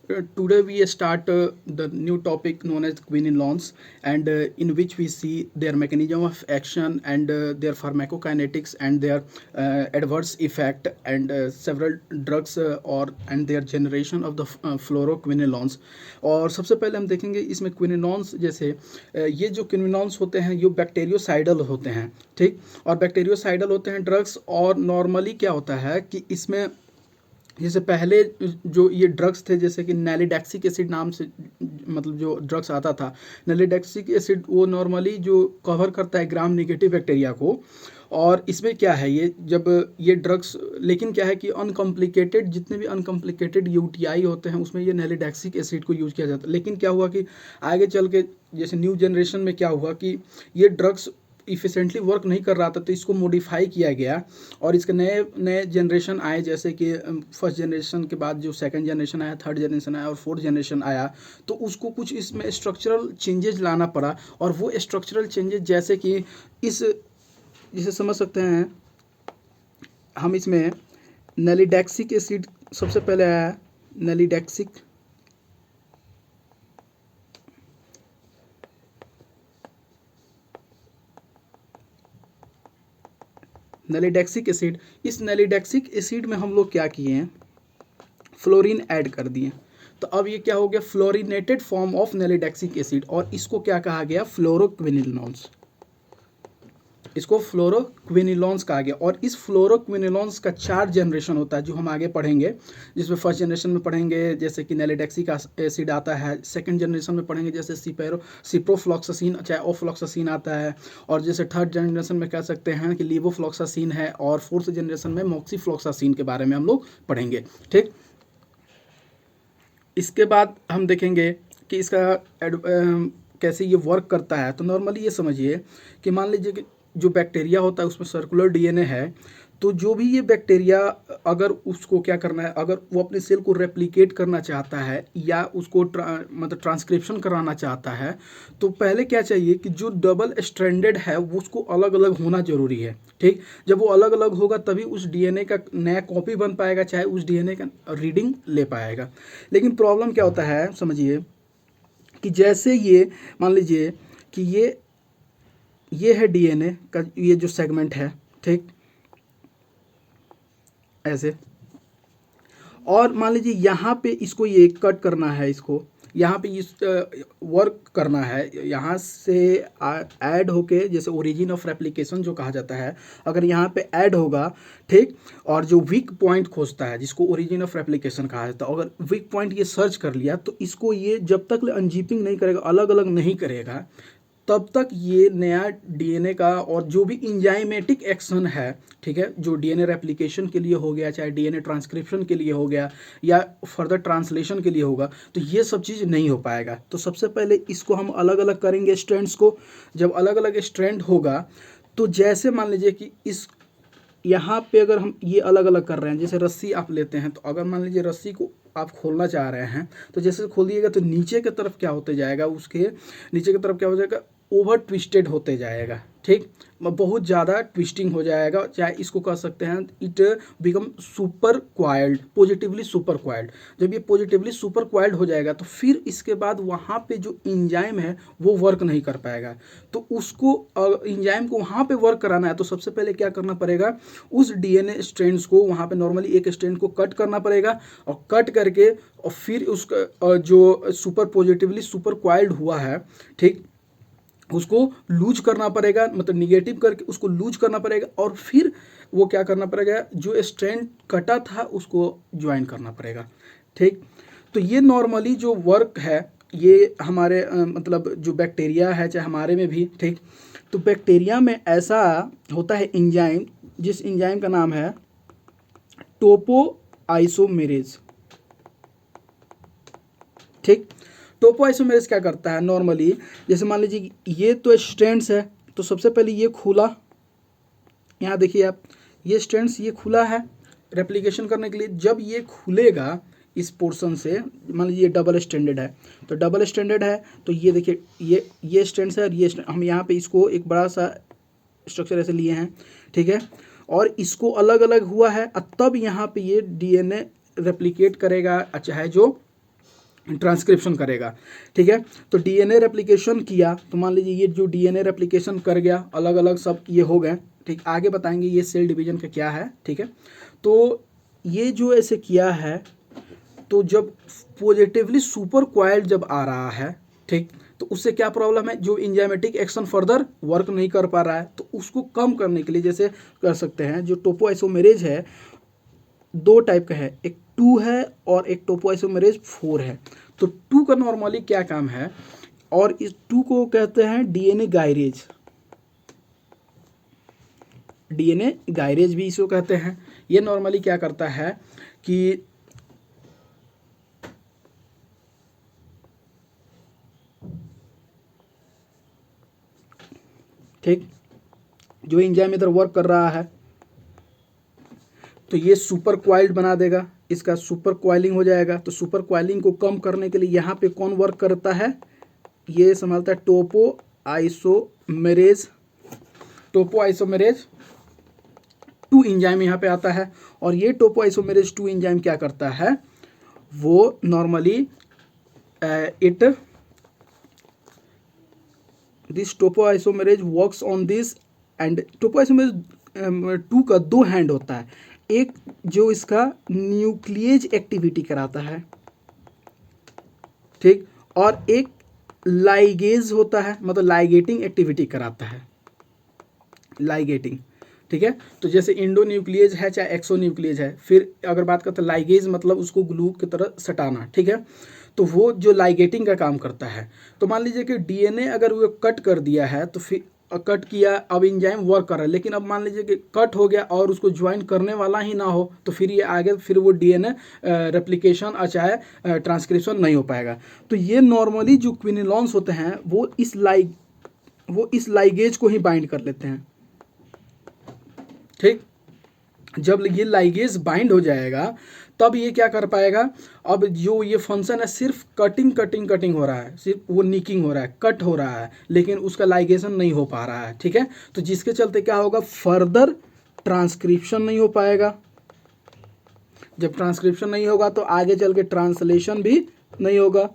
Today we start the new topic known as quinolones, and in which we see their mechanism of action and their pharmacokinetics and their adverse effect and several drugs और and their generation of the fluoroquinolones. और सबसे पहले हम देखेंगे इसमें क्विनोलॉन्स जैसे ये जो क्विनोलॉन्स होते हैं ये बैक्टीरियोसाइडल होते हैं, ठीक। और बैक्टीरियोसाइडल होते हैं ड्रग्स, और नॉर्मली क्या होता है कि इसमें जैसे पहले जो ये ड्रग्स थे जैसे कि नैलीडैक्सिक एसिड नाम से मतलब जो ड्रग्स आता था, नैलीडैक्सिक एसिड वो नॉर्मली जो कवर करता है ग्राम नेगेटिव बैक्टीरिया को। और इसमें क्या है ये जब ये ड्रग्स, लेकिन क्या है कि अनकॉम्प्लिकेटेड जितने भी अनकॉम्प्लिकेटेड यूटीआई होते हैं उसमें ये नैलीडैक्सिक एसिड को यूज़ किया जाता है। लेकिन क्या हुआ कि आगे चल के जैसे न्यू जनरेशन में क्या हुआ कि ये ड्रग्स इफिशेंटली वर्क नहीं कर रहा था, तो इसको मॉडिफाई किया गया और इसके नए नए जनरेशन आए, जैसे कि फर्स्ट जनरेशन के बाद जो सेकंड जनरेशन आया, थर्ड जनरेशन आया और फोर्थ जनरेशन आया, तो उसको कुछ इसमें स्ट्रक्चरल चेंजेस लाना पड़ा। और वो स्ट्रक्चरल चेंजेस जैसे कि इस जिसे समझ सकते हैं हम, इसमें नैलीडैक्सिक एसिड सबसे पहले आया। नैलीडैक्सिक नैलीडैक्सिक एसिड, इस नैलीडैक्सिक एसिड में हम लोग क्या किए हैं, फ्लोरीन ऐड कर दिए। तो अब ये क्या हो गया, फ्लोरिनेटेड फॉर्म ऑफ नैलीडैक्सिक एसिड, और इसको क्या कहा गया, फ्लोरोक्विनोलॉन्स। इसको फ्लोरोक्विनोलॉन्स कहा गया। और इस फ्लोरोक्विनोलॉन्स का 4 जनरेशन होता है जो हम आगे पढ़ेंगे, जिसमें फर्स्ट जनरेशन में पढ़ेंगे जैसे कि नैलीडैक्सिक एसिड आता है, सेकंड जनरेशन में पढ़ेंगे जैसे सिप्रोफ्लॉक्सासिन चाहे ओफ्लॉक्सासिन आता है, और जैसे थर्ड जनरेशन में कह सकते हैं कि लीवोफ्लॉक्सासिन है, और फोर्थ जनरेशन में मॉक्सीफ्लॉक्सासिन के बारे में हम लोग पढ़ेंगे, ठीक। इसके बाद हम देखेंगे कि इसका कैसे ये वर्क करता है। तो नॉर्मली ये समझिए कि मान लीजिए कि जो बैक्टीरिया होता है उसमें सर्कुलर डीएनए है, तो जो भी ये बैक्टीरिया अगर उसको क्या करना है, अगर वो अपने सेल को रेप्लिकेट करना चाहता है या उसको मतलब ट्रांसक्रिप्शन कराना चाहता है, तो पहले क्या चाहिए कि जो डबल स्ट्रैंडेड है वो उसको अलग अलग होना जरूरी है, ठीक। जब वो अलग अलग होगा तभी उस डीएनए का नया कॉपी बन पाएगा, चाहे उस डीएनए का रीडिंग ले पाएगा। लेकिन प्रॉब्लम क्या होता है समझिए कि जैसे ये मान लीजिए कि ये है डीएनए का ये जो सेगमेंट है, ठीक, ऐसे। और मान लीजिए यहाँ पे इसको ये कट करना है, इसको यहाँ पे इस वर्क करना है, यहाँ से ऐड होके जैसे ओरिजिन ऑफ रेप्लिकेशन जो कहा जाता है, अगर यहाँ पे ऐड होगा, ठीक। और जो वीक पॉइंट खोजता है जिसको ओरिजिन ऑफ रेप्लिकेशन कहा जाता है, अगर वीक पॉइंट ये सर्च कर लिया तो इसको ये जब तक अनजिपिंग नहीं करेगा, अलग अलग नहीं करेगा, तब तक ये नया डीएनए का और जो भी इंजाइमेटिक एक्शन है, ठीक है, जो डीएनए रेप्लिकेशन के लिए हो गया, चाहे डीएनए ट्रांसक्रिप्शन के लिए हो गया या फर्दर ट्रांसलेशन के लिए होगा, तो ये सब चीज़ नहीं हो पाएगा। तो सबसे पहले इसको हम अलग अलग करेंगे स्ट्रैंड्स को। जब अलग अलग स्ट्रैंड होगा तो जैसे मान लीजिए कि इस यहाँ पे अगर हम ये अलग अलग कर रहे हैं, जैसे रस्सी आप लेते हैं, तो अगर मान लीजिए रस्सी को आप खोलना चाह रहे हैं, तो जैसे खोल दिएगा तो नीचे की तरफ क्या होते जाएगा, उसके नीचे की तरफ क्या हो जाएगा, ओवर ट्विस्टेड होते जाएगा, ठीक। बहुत ज़्यादा ट्विस्टिंग हो जाएगा, चाहे इसको कह सकते हैं it become super coiled, positively super coiled. जब ये पॉजिटिवली सुपर क्वाइल्ड हो जाएगा तो फिर इसके बाद वहाँ पे जो इंजाइम है वो वर्क नहीं कर पाएगा। तो उसको इंजाइम को वहाँ पे वर्क कराना है, तो सबसे पहले क्या करना पड़ेगा, उस डीएनए स्ट्रैंड्स को वहाँ पे नॉर्मली एक स्ट्रैंड को कट करना पड़ेगा, और कट करके और फिर उसका जो सुपर पॉजिटिवली सुपर क्वाइल्ड हुआ है, ठीक, उसको लूज करना पड़ेगा, मतलब निगेटिव करके उसको लूज करना पड़ेगा, और फिर वो क्या करना पड़ेगा, जो स्ट्रैंड कटा था उसको ज्वाइन करना पड़ेगा, ठीक। तो ये नॉर्मली जो वर्क है ये हमारे मतलब जो बैक्टीरिया है चाहे हमारे में भी, ठीक। तो बैक्टीरिया में ऐसा होता है इंजाइम, जिस इंजाइम का नाम है टोपो आइसोमेरेज, ठीक। टोपो आइसोमेरेज क्या करता है नॉर्मली, जैसे मान लीजिए ये तो स्ट्रैंड्स है, तो सबसे पहले ये खुला, यहाँ देखिए आप, ये स्ट्रैंड्स ये खुला है रेप्लिकेशन करने के लिए। जब ये खुलेगा इस पोर्शन से, मान लीजिए ये डबल स्टैंडर्ड है, तो डबल स्टैंडर्ड है, तो ये देखिए ये स्ट्रैंड्स है और ये हम यहाँ पे इसको एक बड़ा सा स्ट्रक्चर ऐसे लिए हैं, ठीक है, और इसको अलग अलग हुआ है, तब यहाँ पे ये डीएनए रेप्लिकेट करेगा, चाहे जो ट्रांसक्रिप्शन करेगा। ठीक है, तो डीएनए रेप्लिकेशन किया तो मान लीजिए ये जो डीएनए रेप्लिकेशन कर गया, अलग अलग सब ये हो गए। ठीक, आगे बताएंगे ये सेल डिवीजन का क्या है। ठीक है, तो ये जो ऐसे किया है, तो जब पॉजिटिवली सुपर क्वाइल्ड जब आ रहा है, ठीक, तो उससे क्या प्रॉब्लम है, जो इंजाइमेटिक एक्शन फर्दर वर्क नहीं कर पा रहा है, तो उसको कम करने के लिए जैसे कर सकते हैं, जो टोपोआइसोमेरेज है दो टाइप का है, एक 2 है और एक टोपोआइसोमेरेज 4 है। तो 2 का नॉर्मली क्या काम है, और इस 2 को कहते हैं डीएनए गायरेज, डीएनए गायरेज भी इसको कहते हैं। ये नॉर्मली क्या करता है कि ठीक, जो एंजाइम इधर वर्क कर रहा है तो ये सुपर क्वाइल्ड बना देगा, इसका सुपर क्वाइलिंग हो जाएगा। तो सुपर क्वाइलिंग को कम करने के लिए यहाँ पे कौन वर्क करता है, ये संभालता है टोपोआइसोमेरेज, टोपोआइसोमेरेज 2 एंजाइम यहाँ पे आता है। और ये टोपोआइसोमेरेज 2 एंजाइम क्या करता है, वो normally it this topoisomerase works on this, and topoisomerase 2 का 2 हैंड होता है, एक जो इसका न्यूक्लिएज एक्टिविटी कराता है, ठीक, और एक लाइगेज होता है, मतलब लाइगेटिंग एक्टिविटी कराता है, लाइगेटिंग। ठीक है, तो जैसे इंडोन्यूक्लिएज है चाहे एक्सोन्यूक्लिएज है, फिर अगर बात करते हैं लाइगेज मतलब उसको ग्लू की तरह सटाना। ठीक है, तो वो जो लाइगेटिंग का काम करता है। तो मान लीजिए कि डीएनए अगर वो कट कर दिया है, तो फिर कट किया, अब एंजाइम वर्क कर रहा है, लेकिन अब मान लीजिए कि कट हो गया और उसको ज्वाइन करने वाला ही ना हो, तो फिर ये आगे फिर वो डीएनए रेप्लिकेशन चाहे ट्रांसक्रिप्शन नहीं हो पाएगा। तो ये नॉर्मली जो क्विनोलॉन्स होते हैं वो इस लाइगेज को ही बाइंड कर लेते हैं। ठीक, जब ये लाइगेज बाइंड हो जाएगा तब ये क्या कर पाएगा, अब जो ये फंक्शन है सिर्फ कटिंग हो रहा है, सिर्फ वो निकिंग हो रहा है, कट हो रहा है, लेकिन उसका लाइगेशन नहीं हो पा रहा है। ठीक है, तो जिसके चलते क्या होगा, फर्दर ट्रांसक्रिप्शन नहीं हो पाएगा। जब ट्रांसक्रिप्शन नहीं होगा तो आगे चल के ट्रांसलेशन भी नहीं होगा,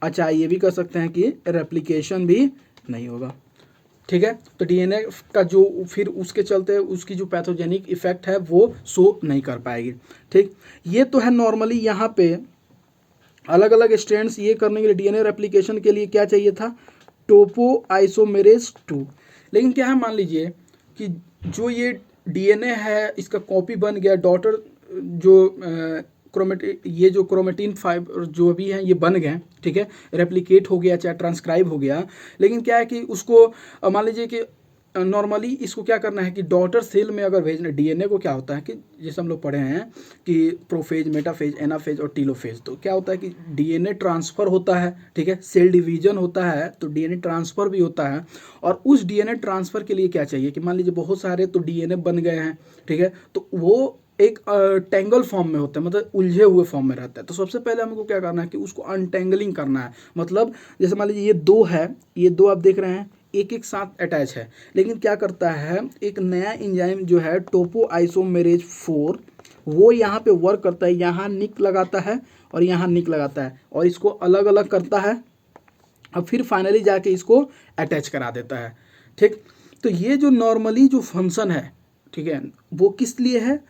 अच्छा ये भी कर सकते हैं कि रेप्लिकेशन भी नहीं होगा। ठीक है, तो डीएनए का जो फिर उसके चलते उसकी जो पैथोजेनिक इफेक्ट है वो शो नहीं कर पाएगी। ठीक, ये तो है नॉर्मली यहाँ पे अलग अलग स्ट्रैंड्स ये करने के लिए डीएनए रेप्लिकेशन के लिए क्या चाहिए था, टोपोआइसोमेरेज 2। लेकिन क्या है, मान लीजिए कि जो ये डीएनए है इसका कॉपी बन गया, डॉटर जो ये जो क्रोमेटिन फाइबर जो भी हैं ये बन गए, ठीक है, रेप्लिकेट हो गया चाहे ट्रांसक्राइब हो गया, लेकिन क्या है कि उसको मान लीजिए कि नॉर्मली इसको क्या करना है कि डॉटर सेल में अगर भेजना, डीएनए को क्या होता है कि जैसे हम लोग पढ़े हैं कि प्रोफेज, मेटाफेज, एनाफेज और टीलोफेज, तो क्या होता है कि डीएनए ट्रांसफ़र होता है, ठीक है, सेल डिवीजन होता है तो डीएनए ट्रांसफ़र भी होता है। और उस डीएनए ट्रांसफ़र के लिए क्या चाहिए कि मान लीजिए बहुत सारे तो डीएनए बन गए हैं, ठीक है, तो वो एक टेंगल फॉर्म में होता है, मतलब उलझे हुए फॉर्म में रहता है। तो सबसे पहले हमको क्या करना है कि उसको अनटेंगलिंग करना है, मतलब जैसे मान लीजिए ये 2 है, ये 2 आप देख रहे हैं एक एक साथ अटैच है, लेकिन क्या करता है एक नया एंजाइम जो है टोपोआइसोमेरेज 4 वो यहाँ पे वर्क करता है, यहाँ निक लगाता है और यहाँ निक लगाता है और इसको अलग अलग करता है और फिर फाइनली जाके इसको अटैच करा देता है। ठीक, तो ये जो नॉर्मली जो फंक्शन है, ठीक है, वो किस लिए है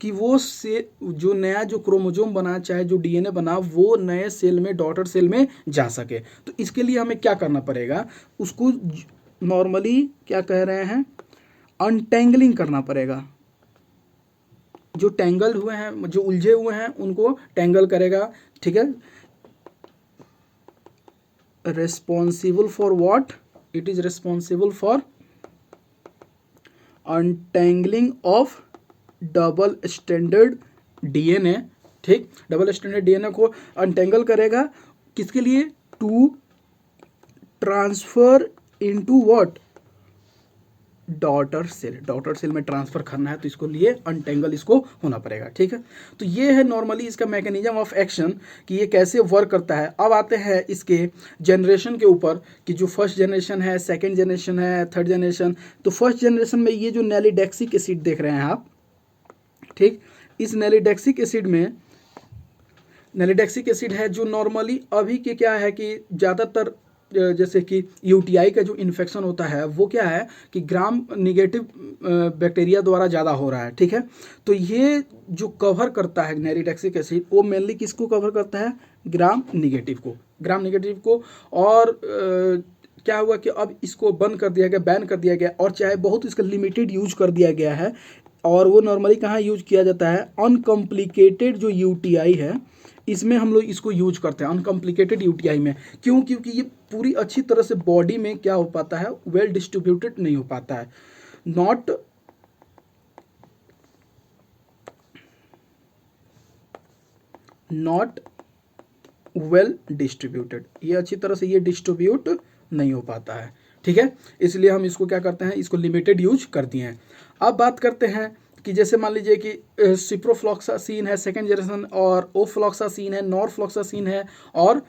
कि वो से जो नया जो क्रोमोजोम बना चाहे जो डीएनए बना वो नए सेल में, डॉटर सेल में जा सके। तो इसके लिए हमें क्या करना पड़ेगा, उसको नॉर्मली क्या कह रहे हैं, अनटेंगलिंग करना पड़ेगा। जो टेंगल हुए हैं, जो उलझे हुए हैं उनको टेंगल करेगा। ठीक है, responsible for what, it is responsible for untangling of double standard DNA. ठीक, डबल स्टैंडर्ड डीएनए को अनटेंगल करेगा किसके लिए, to transfer into what, daughter cell, daughter cell में ट्रांसफर करना है तो इसको लिए अनटेंगल इसको होना पड़ेगा। ठीक है, तो ये है नॉर्मली इसका मैकेनिज्म ऑफ एक्शन कि ये कैसे वर्क करता है। अब आते हैं इसके जनरेशन के ऊपर कि जो फर्स्ट जनरेशन है, सेकेंड जनरेशन है, थर्ड जनरेशन। तो फर्स्ट जनरेशन में ये जो नैलीडेक्सिक एसिड देख रहे हैं आप, ठीक, इस नैलीडेक्सिक एसिड में नैलिडैक्सिक एसिड है जो नॉर्मली अभी के क्या है कि ज़्यादातर जैसे कि यूटीआई का जो इन्फेक्शन होता है वो क्या है कि ग्राम निगेटिव बैक्टीरिया द्वारा ज़्यादा हो रहा है, ठीक है। तो ये जो कवर करता है नैलिडैक्सिक एसिड वो मेनली किसको कवर करता है, ग्राम निगेटिव को, ग्राम निगेटिव को। और क्या हुआ कि अब इसको बंद कर दिया गया, बैन कर दिया गया, और चाहे बहुत इसका लिमिटेड यूज कर दिया गया है। और वो नॉर्मली कहाँ यूज किया जाता है, अनकॉम्प्लिकेटेड जो यूटीआई है इसमें हम लोग इसको यूज करते हैं, अनकॉम्प्लिकेटेड यूटीआई में। क्यों, क्योंकि ये पूरी अच्छी तरह से बॉडी में क्या हो पाता है, वेल डिस्ट्रीब्यूटेड नहीं हो पाता है, नॉट वेल डिस्ट्रीब्यूटेड, ये अच्छी तरह से ये डिस्ट्रीब्यूट नहीं हो पाता है, ठीक है। इसलिए हम इसको क्या करते हैं, इसको लिमिटेड यूज कर दिए हैं। अब बात करते हैं कि जैसे मान लीजिए कि सिप्रोफ्लॉक्सासिन है सेकेंड जनरेशन, और ओफ्लॉक्सासिन है, नॉरफ्लॉक्सासिन है, और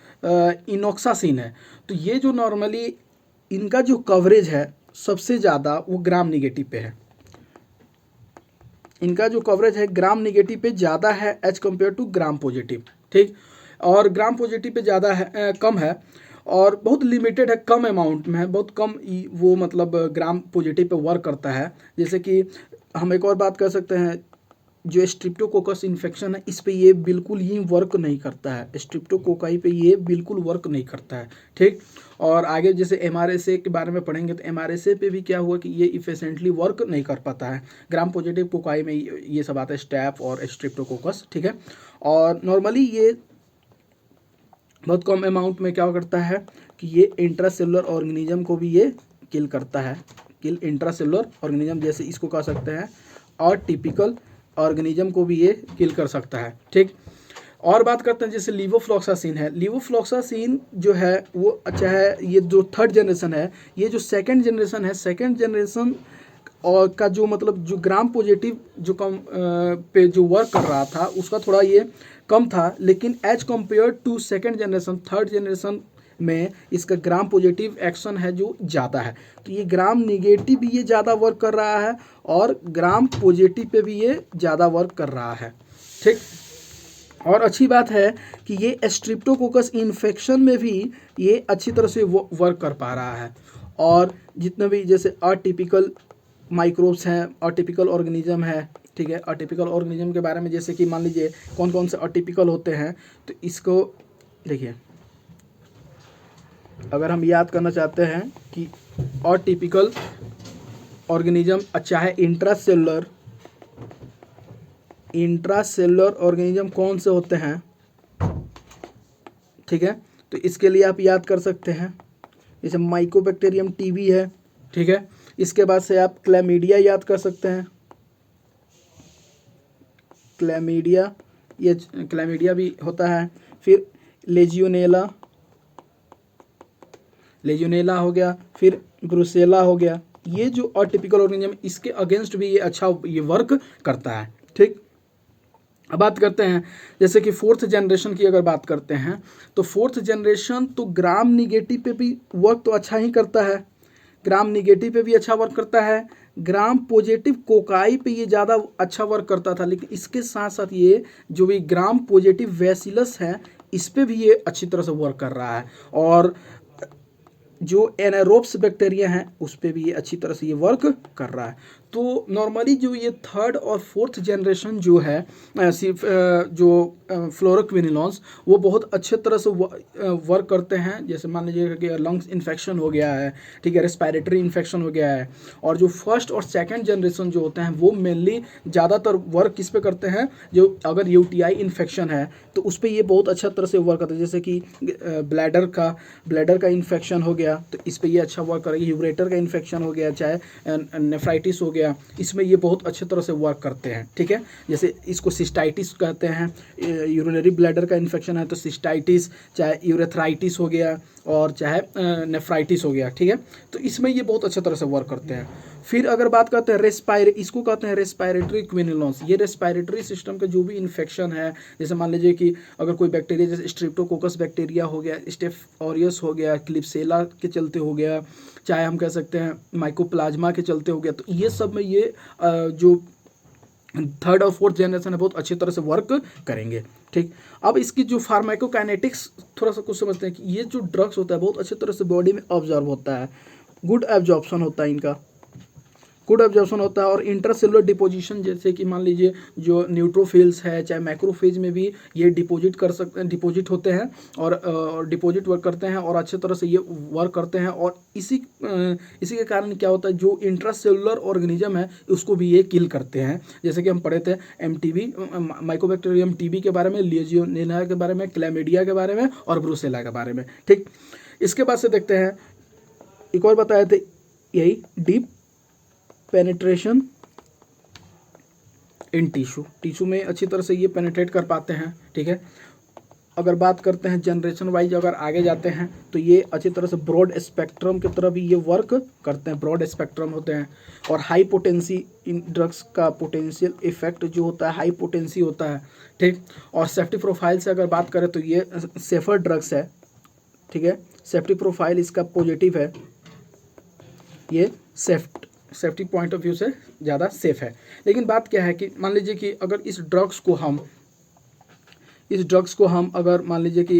इनॉक्सासिन है। तो ये जो नॉर्मली इनका जो कवरेज है सबसे ज़्यादा वो ग्राम निगेटिव पे है, इनका जो कवरेज है ग्राम निगेटिव पे ज़्यादा है as compare to gram positive, ठीक। और ग्राम पॉजिटिव पे ज़्यादा है, कम है, और बहुत लिमिटेड है, कम अमाउंट में है, बहुत कम वो मतलब ग्राम पॉजिटिव पे वर्क करता है। जैसे कि हम एक और बात कर सकते हैं, जो स्ट्रिप्टोकोकस इन्फेक्शन है इस पे ये बिल्कुल ही वर्क नहीं करता है, स्ट्रिप्टोकोकाई पे ये बिल्कुल वर्क नहीं करता है, ठीक। और आगे जैसे एमआरएसए के बारे में पढ़ेंगे तो एमआरएसए पे भी क्या हुआ कि ये इफिशिएंटली वर्क नहीं कर पाता है। ग्राम पॉजिटिव कोकाई में ये सब आता है, स्टैफ और स्ट्रिप्टोकोकस, ठीक है। और नॉर्मली ये बहुत कम अमाउंट में क्या करता है कि ये इंट्रासेलुलर ऑर्गेनिज्म को भी ये किल करता है, किल इंट्रासेलुलर ऑर्गेनिज्म, जैसे इसको कह सकते हैं, और टिपिकल ऑर्गेनिज्म को भी ये किल कर सकता है, ठीक। और बात करते हैं जैसे लीवोफ्लॉक्सासिन है, लीवोफ्लॉक्सासिन जो है वो अच्छा है, ये जो थर्ड जनरेशन है, ये जो सेकंड जनरेशन है, सेकंड जनरेशन और का जो मतलब जो ग्राम पॉजिटिव जो कम पे जो वर्क कर रहा था उसका थोड़ा ये कम था, लेकिन as compare to second generation, third generation में इसका ग्राम पॉजिटिव एक्शन है जो ज़्यादा है। तो ये ग्राम निगेटिव भी ये ज़्यादा वर्क कर रहा है, और ग्राम पॉजिटिव पे भी ये ज़्यादा वर्क कर रहा है, ठीक। और अच्छी बात है कि ये स्ट्रिप्टोकोकस इन्फेक्शन में भी ये अच्छी तरह से वर्क कर पा रहा है। और जितने भी जैसे अटिपिकल माइक्रोब्स हैं, अटिपिकल ऑर्गेनिज्म है, ठीक है। अटिपिकल ऑर्गेनिज्म के बारे में जैसे कि मान लीजिए कौन कौन से अटिपिकल होते हैं, तो इसको देखिए, अगर हम याद करना चाहते हैं कि अटिपिकल ऑर्गेनिज्म चाहे इंट्रासेलुलर ऑर्गेनिज्म कौन से होते हैं, ठीक है। तो इसके लिए आप याद कर सकते हैं, जैसे माइकोबैक्टीरियम टीबी है, ठीक है। इसके बाद से आप क्लैमीडिया याद कर सकते हैं, क्लैमीडिया, ये क्लैमीडिया भी होता है। फिर लेजियोनेला हो गया, फिर ब्रुसेला हो गया। ये जो अटिपिकल ऑर्गेनिज्म इसके अगेंस्ट भी ये अच्छा ये वर्क करता है, ठीक। अब बात करते हैं जैसे कि फोर्थ जनरेशन की अगर बात करते हैं, तो फोर्थ जनरेशन तो ग्राम निगेटिव पे भी वर्क तो अच्छा ही करता है, ग्राम निगेटिव पे भी अच्छा वर्क करता है, ग्राम पॉजिटिव कोकाई पे ये ज़्यादा अच्छा वर्क करता था, लेकिन इसके साथ साथ ये जो भी ग्राम पॉजिटिव बैसिलस है इस पे भी ये अच्छी तरह से वर्क कर रहा है। और जो एनारोब्स बैक्टीरिया हैं उस पे भी ये अच्छी तरह से ये वर्क कर रहा है। तो नॉर्मली जो ये थर्ड और फोर्थ जनरेशन जो है जो फ्लोरोक्विनिलॉन्स वो बहुत अच्छे तरह से वर्क करते हैं। जैसे मान लीजिए कि लंग्स इन्फेक्शन हो गया है, ठीक है, रेस्पिरेटरी इन्फेक्शन हो गया है। और जो फर्स्ट और सेकंड जनरेशन जो होते हैं वो मेनली ज़्यादातर वर्क किस पे करते हैं, जो अगर यूटीआई इन्फेक्शन है तो उस पर ये बहुत अच्छा तरह से वर्क करते हैं। जैसे कि ब्लैडर का इन्फेक्शन हो गया तो इस पर ये अच्छा वर्क करेगी, यूरेटर का इन्फेक्शन हो गया, चाहे नेफ्राइटिस हो गया, इसमें ये बहुत अच्छे तरह से वर्क करते हैं, ठीक है। जैसे इसको सिस्टाइटिस कहते हैं, यूरिनरी ब्लैडर का इन्फेक्शन है तो सिस्टाइटिस, चाहे यूरेथ्राइटिस हो गया और चाहे नेफ्राइटिस हो गया, ठीक है। तो इसमें ये बहुत अच्छे तरह से वर्क करते हैं। फिर अगर बात करते हैं इसको कहते हैं रेस्पिरेटरी क्विनिलॉन्स। ये रेस्पिरेटरी सिस्टम का जो भी इन्फेक्शन है, जैसे मान लीजिए कि अगर कोई बैक्टीरिया जैसे स्ट्रेप्टोकोकस बैक्टीरिया हो गया, स्टेफ ऑरियस हो गया, क्लिप्सेला के चलते हो गया, चाहे हम कह सकते हैं माइकोप्लाज्मा के चलते हो गया, तो ये सब में ये जो थर्ड और फोर्थ जनरेशन है बहुत अच्छी तरह से वर्क करेंगे। ठीक, अब इसकी जो फार्माकोकाइनेटिक्स थोड़ा सा कुछ समझते हैं कि ये जो ड्रग्स होता है बहुत अच्छी तरह से बॉडी में ऑब्जर्व होता है, गुड एब्जॉर्प्शन होता है इनका, गुड एब्जॉर्प्शन होता है। और इंटरसेलुलर डिपोजिशन, जैसे कि मान लीजिए जो न्यूट्रोफिल्स है चाहे मैक्रोफेज में भी ये डिपोजिट कर सकते हैं, डिपोजिट होते हैं और डिपोजिट वर्क करते हैं और अच्छे तरह से ये वर्क करते हैं। और इसी के कारण क्या होता है, जो इंट्रासेलुलर ऑर्गेनिज्म है उसको भी ये किल करते हैं। जैसे कि हम पढ़े थे MTB माइकोबैक्टीरियम TB के बारे में, लिजियोनेला के बारे में, क्लैमिडिया के बारे में और ब्रुसेला के बारे में। ठीक, इसके बाद से देखते हैं एक और बताए थे, यही डीप पेनिट्रेशन इन टिश्यू में अच्छी तरह से ये पेनिट्रेट कर पाते हैं। ठीक है, अगर बात करते हैं जनरेशन वाइज, अगर आगे जाते हैं तो ये अच्छी तरह से ब्रॉड स्पेक्ट्रम की तरह भी ये वर्क करते हैं, ब्रॉड स्पेक्ट्रम होते हैं। और हाई पोटेंसी इन ड्रग्स का पोटेंशियल इफेक्ट जो होता है हाई पोटेंसी होता है। ठीक, और सेफ्टी प्रोफाइल से अगर बात करें तो ये सेफर ड्रग्स है। ठीक है, सेफ्टी प्रोफाइल इसका पॉजिटिव है, ये सेफ्टी पॉइंट ऑफ व्यू से ज़्यादा सेफ है। लेकिन बात क्या है कि मान लीजिए कि अगर इस ड्रग्स को हम अगर मान लीजिए कि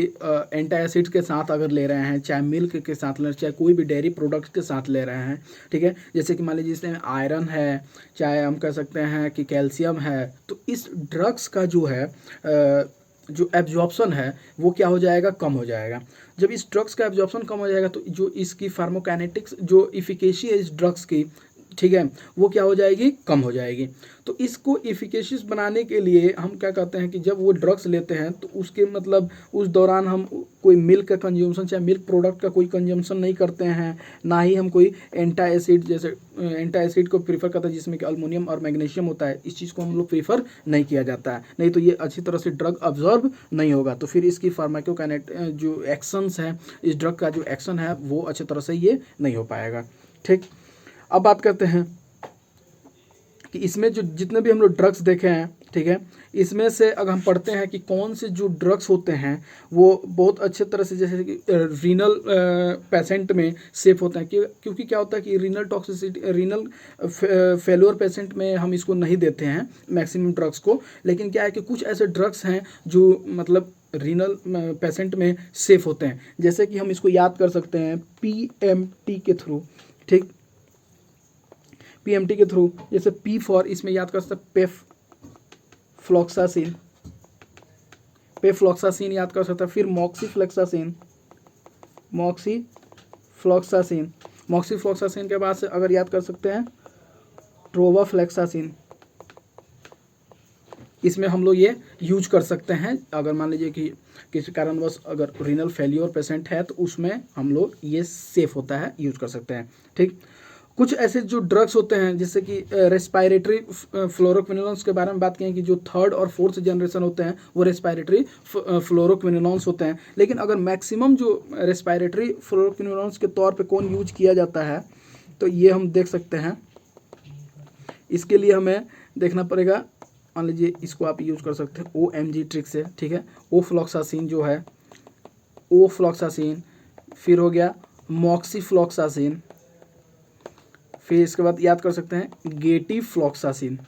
एंटासिड्स के साथ अगर ले रहे हैं, चाहे मिल्क के साथ ले रहे हैं, चाहे कोई भी डेयरी प्रोडक्ट्स के साथ ले रहे हैं। ठीक है, जैसे कि मान लीजिए इसमें आयरन है, चाहे हम कह सकते हैं कि कैल्शियम है, तो इस ड्रग्स का जो है जो एब्जॉर्प्शन है वो क्या हो जाएगा, कम हो जाएगा। जब इस ड्रग्स का एब्जॉर्प्शन कम हो जाएगा तो जो इसकी फार्माकोकाइनेटिक्स जो इफिकेसी है इस ड्रग्स की, ठीक है, वो क्या हो जाएगी, कम हो जाएगी। तो इसको इफिकेशियस बनाने के लिए हम क्या कहते हैं कि जब वो ड्रग्स लेते हैं तो उसके मतलब उस दौरान हम कोई मिल्क का कंज्यूमशन चाहे मिल्क प्रोडक्ट का कोई कंज्यूमशन नहीं करते हैं, ना ही हम कोई एंटासिड, जैसे एंटासिड को प्रीफर करते हैं जिसमें कि अल्मोनियम और मैग्नीशियम होता है, इस चीज़ को हम लोग प्रीफर नहीं किया जाता है, नहीं तो ये अच्छी तरह से ड्रग अब्जॉर्ब नहीं होगा। तो फिर इसकी फार्माकोकाइनेट जो एक्शंस हैं, इस ड्रग का जो एक्शन है वो अच्छी तरह से ये नहीं हो पाएगा। ठीक, अब बात करते हैं कि इसमें जो जितने भी हम लोग ड्रग्स देखे हैं, ठीक है, इसमें से अगर हम पढ़ते हैं कि कौन से जो ड्रग्स होते हैं वो बहुत अच्छे तरह से, जैसे कि रीनल पेशेंट में सेफ होते हैं, क्योंकि क्या होता है कि renal toxicity, renal failure patient में हम इसको नहीं देते हैं मैक्सिमम ड्रग्स को। लेकिन क्या है कि कुछ ऐसे ड्रग्स हैं जो मतलब रीनल पेशेंट में सेफ होते हैं, जैसे कि हम इसको याद कर सकते हैं PMT के थ्रू। ठीक, PMT के थ्रू, जैसे P फॉर इसमें याद कर सकते हैं पेफ्लॉक्सासिन याद कर सकते हैं। फिर मॉक्सीफ्लॉक्सासिन के बाद से अगर याद कर सकते हैं ट्रोवाफ्लेक्सासिन, इसमें हम लोग ये यूज कर सकते हैं। अगर मान लीजिए कि किसी कारणवश अगर रीनल फेल्योर पेशेंट है तो उसमें हम लोग ये सेफ होता है, यूज कर सकते हैं। ठीक, कुछ ऐसे जो ड्रग्स होते हैं जैसे कि रेस्पायरेटरी फ्लोरोक्विनोलॉन्स के बारे में बात करें कि जो थर्ड और फोर्थ जनरेशन होते हैं वो रेस्पायरेटरी फ्लोरोक्विनोलॉन्स होते हैं। लेकिन अगर मैक्सिमम जो रेस्पायरेटरी फ्लोरोक्विनोलॉन्स के तौर पे कौन यूज किया जाता है तो ये हम देख सकते हैं। इसके लिए हमें देखना पड़ेगा, मान लीजिए इसको आप यूज कर सकते हैं OMG ट्रिक से। ठीक है, ओफ्लॉक्सासिन जो है, ओफ्लॉक्सासिन, फिर हो गया मॉक्सीफ्लॉक्सासिन, फिर इसके बाद याद कर सकते हैं गेटिफ्लॉक्सासिन।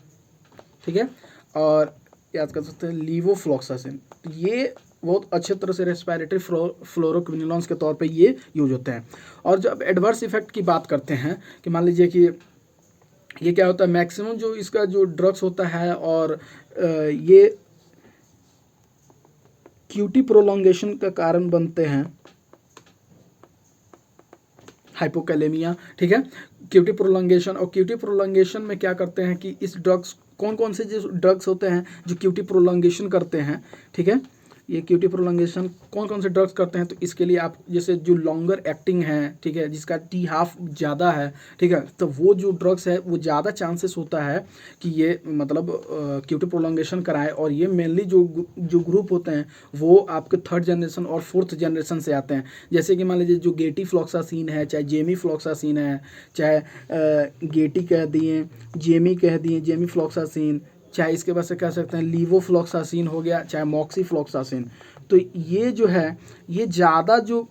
ठीक है, और याद कर सकते हैं लीवोफ्लॉक्सासिन। ये बहुत अच्छे तरह से रेस्पायरेटरी फ्लोरोक्विनोलॉन्स के तौर पे ये यूज होते हैं। और जब एडवर्स इफेक्ट की बात करते हैं कि मान लीजिए कि ये क्या होता है, मैक्सिमम जो इसका जो ड्रग्स होता है और ये क्यूटी प्रोलॉन्गेशन का कारण बनते हैं, हाइपोकैलेमिया। ठीक है, क्यूटी प्रोलॉन्गेशन, और क्यूटी प्रोलॉन्गेशन में क्या करते हैं कि इस ड्रग्स, कौन कौन से जो ड्रग्स होते हैं जो क्यूटी प्रोलॉन्गेशन करते हैं। ठीक है, ये क्यूटी प्रोलॉन्गेशन कौन कौन से ड्रग्स करते हैं, तो इसके लिए आप जैसे जो लॉन्गर एक्टिंग है, ठीक है, जिसका T½ ज़्यादा है, ठीक है, तो वो जो ड्रग्स है वो ज़्यादा चांसेस होता है कि ये मतलब क्यूटी प्रोलॉन्गेशन कराए। और ये मेनली जो ग्रुप होते हैं वो आपके थर्ड जनरेशन और फोर्थ जनरेशन से आते हैं। जैसे कि मान लीजिए जो गेटिफ्लॉक्सासिन है, चाहे जेमीफ्लॉक्सासिन है, चाहे गेटी कह दिए, जेमी कह दिए, जेमीफ्लॉक्सासिन, चाहे इसके बाद से कह सकते हैं लीवोफ्लॉक्सासिन हो गया, चाहे मॉक्सीफ्लॉक्सासिन। तो ये जो है ये ज़्यादा जो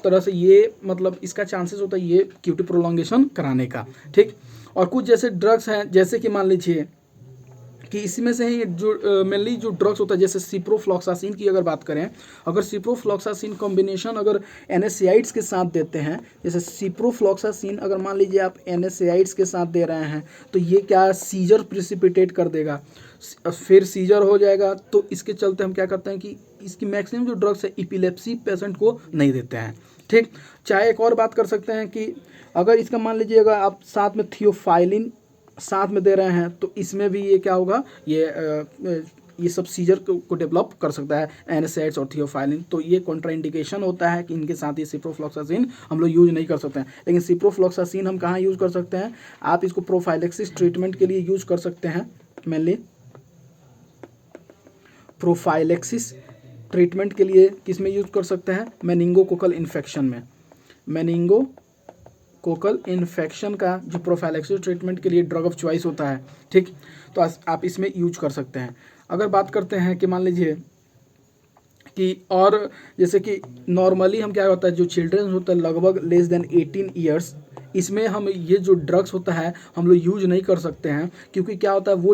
तरह से ये मतलब इसका चांसेस होता है ये क्यूटी प्रोलॉन्गेशन कराने का। ठीक, और कुछ जैसे ड्रग्स हैं जैसे कि मान लीजिए कि इसमें से ही जो मेनली जो ड्रग्स होता है, जैसे सिप्रोफ्लॉक्सासिन की अगर बात करें, अगर सिप्रोफ्लॉक्सासिन कॉम्बिनेशन अगर एनएसएआइड्स के साथ देते हैं, जैसे सिप्रोफ्लॉक्सासिन अगर मान लीजिए आप एनएसएआइड्स के साथ दे रहे हैं, तो ये क्या सीजर प्रिसिपिटेट कर देगा, फिर सीजर हो जाएगा। तो इसके चलते हम क्या करते हैं कि इसकी मैक्सिमम जो ड्रग्स है इपिलेप्सी पेशेंट को नहीं देते हैं, ठीक। चाहे एक और बात कर सकते हैं कि अगर इसका मान लीजिए अगर आप साथ में थियोफाइलिन साथ में दे रहे हैं, तो इसमें भी ये क्या होगा, ये सब सीजर को डेवलप कर सकता है, एनएसएड्स और थियोफाइलिन। तो ये कॉन्ट्राइंडिकेशन होता है कि इनके साथ ये सिप्रोफ्लॉक्सासिन हम लोग यूज नहीं कर सकते हैं। लेकिन सिप्रोफ्लॉक्सासिन हम कहाँ यूज़ कर सकते हैं, आप इसको प्रोफाइलेक्सिस ट्रीटमेंट के लिए यूज कर सकते हैं। मेनली प्रोफाइलेक्सिस ट्रीटमेंट के लिए किस में यूज कर सकते हैं, मेनिंगोकोकल इन्फेक्शन में। मेनिंगोकोकल इन्फेक्शन का जो प्रोफाइलेक्सिस ट्रीटमेंट के लिए ड्रग ऑफ चॉइस होता है, ठीक। तो आप इसमें यूज कर सकते हैं। अगर बात करते हैं कि मान लीजिए कि और जैसे कि नॉर्मली हम क्या होता है, जो चिल्ड्रंस होता है लगभग लेस देन 18 ईयर्स, इसमें हम ये जो ड्रग्स होता है हम लोग यूज नहीं कर सकते हैं, क्योंकि क्या होता है वो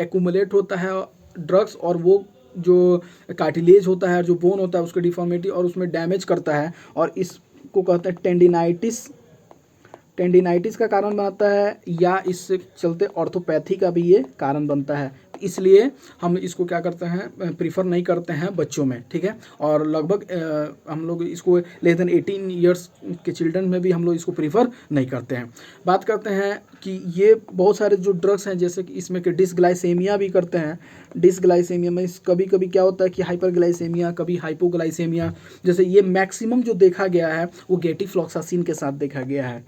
एक्यूमुलेट होता है ड्रग्स, और वो जो कार्टिलेज होता है, जो बोन होता है, उसकी डिफॉर्मिटी और उसमें डैमेज करता है, और इसको कहते हैं टेंडिनाइटिस का कारण बनता है, या इससे चलते ऑर्थोपैथी का भी ये कारण बनता है। इसलिए हम इसको क्या करते हैं, प्रीफर नहीं करते हैं बच्चों में, ठीक है। और लगभग हम लोग इसको लेस देन 18 ईयर्स के चिल्ड्रन में भी हम लोग इसको प्रीफर नहीं करते हैं। बात करते हैं कि ये बहुत सारे जो ड्रग्स हैं, जैसे कि इसमें कि डिसग्लाइसेमिया भी करते हैं। डिसग्लाइसेमिया में कभी कभी क्या होता है कि हाइपरग्लाइसेमिया, कभी हाइपोग्लाइसेमिया, जैसे ये मैक्सिमम जो देखा गया है वो गेटिफ्लॉक्सासिन के साथ देखा गया है।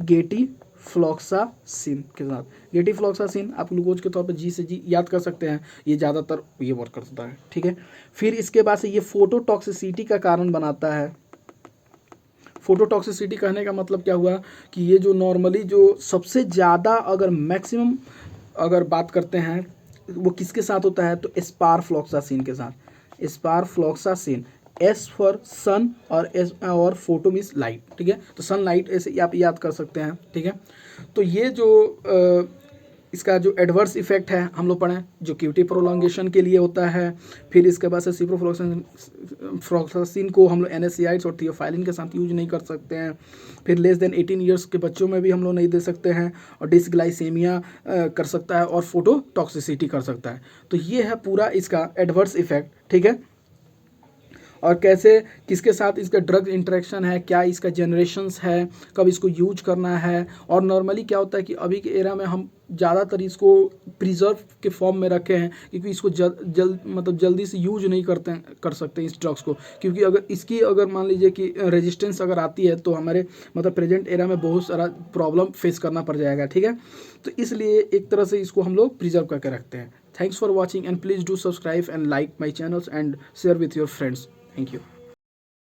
गेटिफ्लॉक्सासिन के साथ, गेटिफ्लॉक्सासिन आप ग्लूकोज के तौर पर जी से जी याद कर सकते हैं, ये ज़्यादातर ये वर्क करता है, ठीक है। फिर इसके बाद से ये फोटोटॉक्सिसिटी का कारण बनाता है। फोटोटॉक्सिसिटी कहने का मतलब क्या हुआ कि ये जो नॉर्मली जो सबसे ज़्यादा अगर मैक्सिमम अगर बात करते हैं वो किसके साथ होता है, तो स्पारफ्लॉक्सासिन के साथ। स्पारफ्लॉक्सासिन, एस फॉर सन और फोटो मीन्स लाइट, ठीक है। तो सनलाइट ऐसे आप याद कर सकते हैं, ठीक है। तो ये जो इसका जो एडवर्स इफेक्ट है हम लोग पढ़ें, जो क्यूटी प्रोलॉन्गेशन के लिए होता है। फिर इसके बाद से सिप्रोफ्लॉक्सासिन को हम लोग एनएसएआइड्स और थियोफाइलिन के साथ यूज नहीं कर सकते हैं। फिर लेस देन 18 ईयर्स के बच्चों में भी हम लोग नहीं दे सकते हैं, और डिसग्लाइसेमिया कर सकता है, और फोटोटॉक्सिसिटी कर सकता है। तो ये है पूरा इसका एडवर्स इफेक्ट, ठीक है। और कैसे किसके साथ इसका ड्रग इंटरेक्शन है, क्या इसका जनरेशन्स है, कब इसको यूज करना है। और नॉर्मली क्या होता है कि अभी के एरा में हम ज़्यादातर इसको प्रिजर्व के फॉर्म में रखे हैं, क्योंकि इसको जल्दी से यूज नहीं कर सकते इस ड्रग्स को, क्योंकि अगर मान लीजिए कि रेजिस्टेंस अगर आती है तो हमारे प्रेजेंट एरा में बहुत सारा प्रॉब्लम फेस करना पड़ जाएगा, ठीक है। तो इसलिए एक तरह से इसको हम लोग प्रिजर्व करके रखते हैं। Thanks for watching and please do subscribe and like my channels and share with your friends. Thank you.